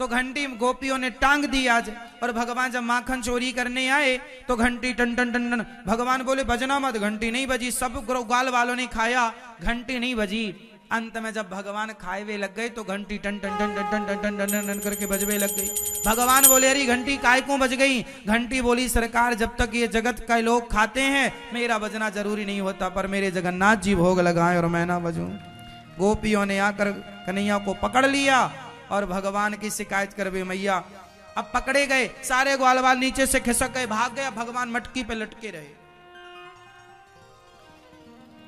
घंटी गोपियों ने टांग दी आज। और भगवान जब माखन चोरी करने आए तो घंटी टन टन टन टन, भगवान बोले बजना मत, घंटी नहीं बजी। सब ग्वाल वालों ने खाया, घंटी नहीं बजी। अंत में जब भगवान खाए हुए लग गए तो घंटी टन टन टन टन टन टन टन टन टन करके बजवे लग गई। भगवान बोले अरे घंटी काय क्यों बज गई? घंटी बोली सरकार जब तक ये जगत का लोग खाते हैं मेरा बजना जरूरी नहीं होता, पर मेरे जगन्नाथ जी भोग लगाएं और मैं ना बजूं। गोपियों ने आकर कन्हैया को पकड़ लिया और भगवान की शिकायत कर वे मैया। अब पकड़े गए, सारे ग्वालवाल नीचे से खिसक गए, भाग गया। भगवान मटकी पे लटके रहे।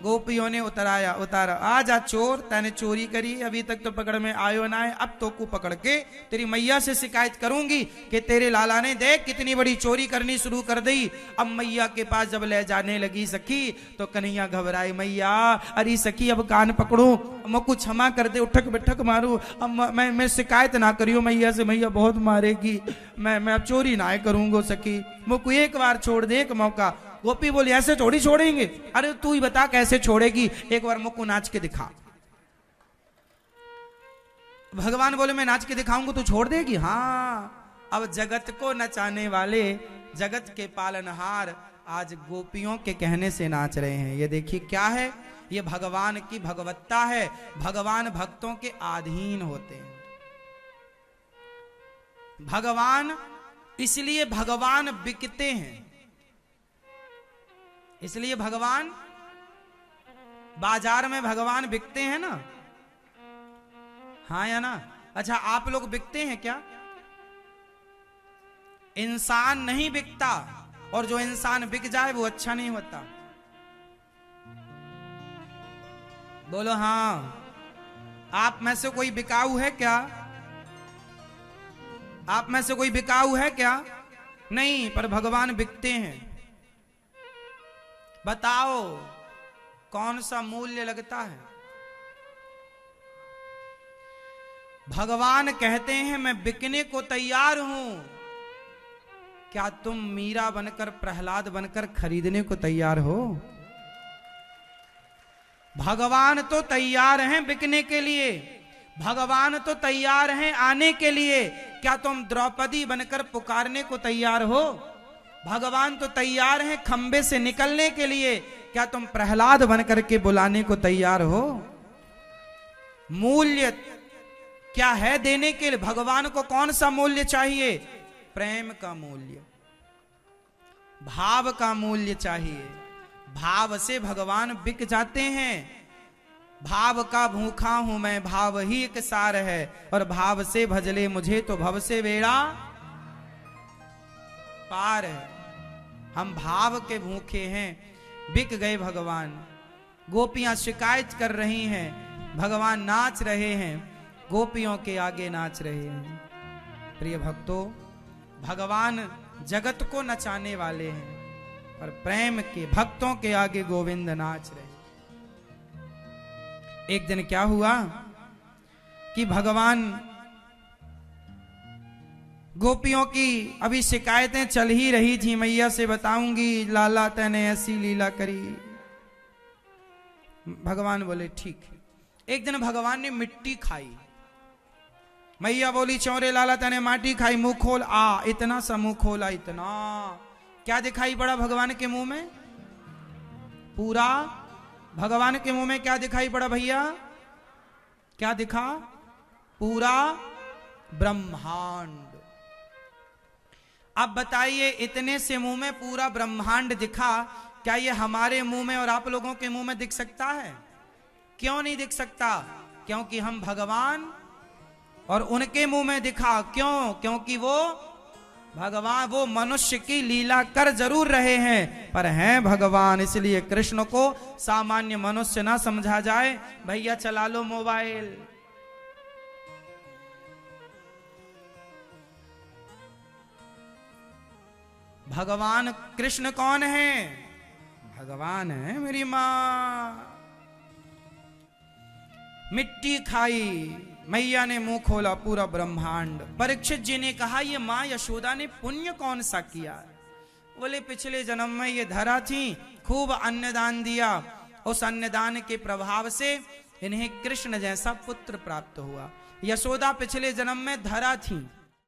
गोपियों ने उतारा, आजा चोर, तैने चोरी करी, अभी तक तो पकड़ में आयो ना है, अब तो को पकड़ के तेरी मैया से शिकायत करूंगी कि तेरे लाला ने देख कितनी बड़ी चोरी करनी शुरू कर दी। अब मैया के पास जब ले जाने लगी सखी तो कन्हैया घबराई, मैया अरे सखी अब कान पकड़ो, मुझको क्षमा कर दे, उठक बैठक मारू, अब मैं शिकायत ना करियो मैया से, मैया बहुत मारेगी, मैं अब चोरी ना करूंगा सखी, मुझको एक बार छोड़ दे, एक मौका। गोपी बोली ऐसे थोड़ी छोड़ेंगे, अरे तू ही बता कैसे छोड़ेगी, एक बार मुझको नाच के दिखा। भगवान बोले मैं नाच के दिखाऊंगा तू छोड़ देगी? हाँ। अब जगत को नचाने वाले, जगत के पालनहार आज गोपियों के कहने से नाच रहे हैं। ये देखिए क्या है, ये भगवान की भगवत्ता है। भगवान भक्तों के अधीन होते हैं। भगवान, इसलिए भगवान बिकते हैं, इसलिए भगवान बाजार में भगवान बिकते हैं ना। हाँ या ना? अच्छा आप लोग बिकते हैं क्या? इंसान नहीं बिकता, और जो इंसान बिक जाए वो अच्छा नहीं होता। बोलो हाँ। आप में से कोई बिकाऊ है क्या? आप में से कोई बिकाऊ है क्या? नहीं, पर भगवान बिकते हैं। बताओ कौन सा मूल्य लगता है? भगवान कहते हैं मैं बिकने को तैयार हूं। क्या तुम मीरा बनकर, प्रहलाद बनकर खरीदने को तैयार हो? भगवान तो तैयार हैं बिकने के लिए, भगवान तो तैयार हैं आने के लिए। क्या तुम द्रौपदी बनकर पुकारने को तैयार हो? भगवान तो तैयार हैं खंबे से निकलने के लिए। क्या तुम प्रहलाद बनकर के बुलाने को तैयार हो? मूल्य क्या है देने के लिए? भगवान को कौन सा मूल्य चाहिए? प्रेम का मूल्य, भाव का मूल्य चाहिए। भाव से भगवान बिक जाते हैं। भाव का भूखा हूं मैं, भाव ही एक सार है, और भाव से भजले मुझे तो भव से बेड़ा पार है। हम भाव के भूखे हैं, बिक गए भगवान। गोपियां शिकायत कर रही हैं, भगवान नाच रहे हैं, गोपियों के आगे नाच रहे हैं। प्रिय भक्तों, भगवान जगत को नचाने वाले हैं, पर प्रेम के भक्तों के आगे गोविंद नाच रहे हैं। एक दिन क्या हुआ कि भगवान, गोपियों की अभी शिकायतें चल ही रही थी, मैया से बताऊंगी लाला तैने ऐसी लीला करी। भगवान बोले ठीक है। एक दिन भगवान ने मिट्टी खाई। मैया बोली चौरे लाला तैने माटी खाई, मुंह खोल। इतना सा मुंह खोला, इतना क्या दिखाई पड़ा भगवान के मुंह में? पूरा। भगवान के मुंह में क्या दिखाई पड़ा भैया? क्या दिखा? पूरा ब्रह्मांड। अब बताइए, इतने से मुंह में पूरा ब्रह्मांड दिखा, क्या ये हमारे मुंह में और आप लोगों के मुंह में दिख सकता है? क्यों नहीं दिख सकता? क्योंकि हम भगवान और उनके मुंह में दिखा। क्यों? क्योंकि वो भगवान, वो मनुष्य की लीला कर जरूर रहे हैं, पर हैं भगवान। इसलिए कृष्ण को सामान्य मनुष्य ना समझा जाए। भैया चला लो मोबाइल। भगवान कृष्ण कौन है? भगवान है मेरी मां। मिट्टी खाई, मैया ने मुंह खोला, पूरा ब्रह्मांड। परीक्षित जी ने कहा ये मां यशोदा ने पुण्य कौन सा किया? बोले पिछले जन्म में ये धरा थी, खूब अन्नदान दिया, उस अन्नदान के प्रभाव से इन्हें कृष्ण जैसा पुत्र प्राप्त हुआ। यशोदा पिछले जन्म में धरा थी,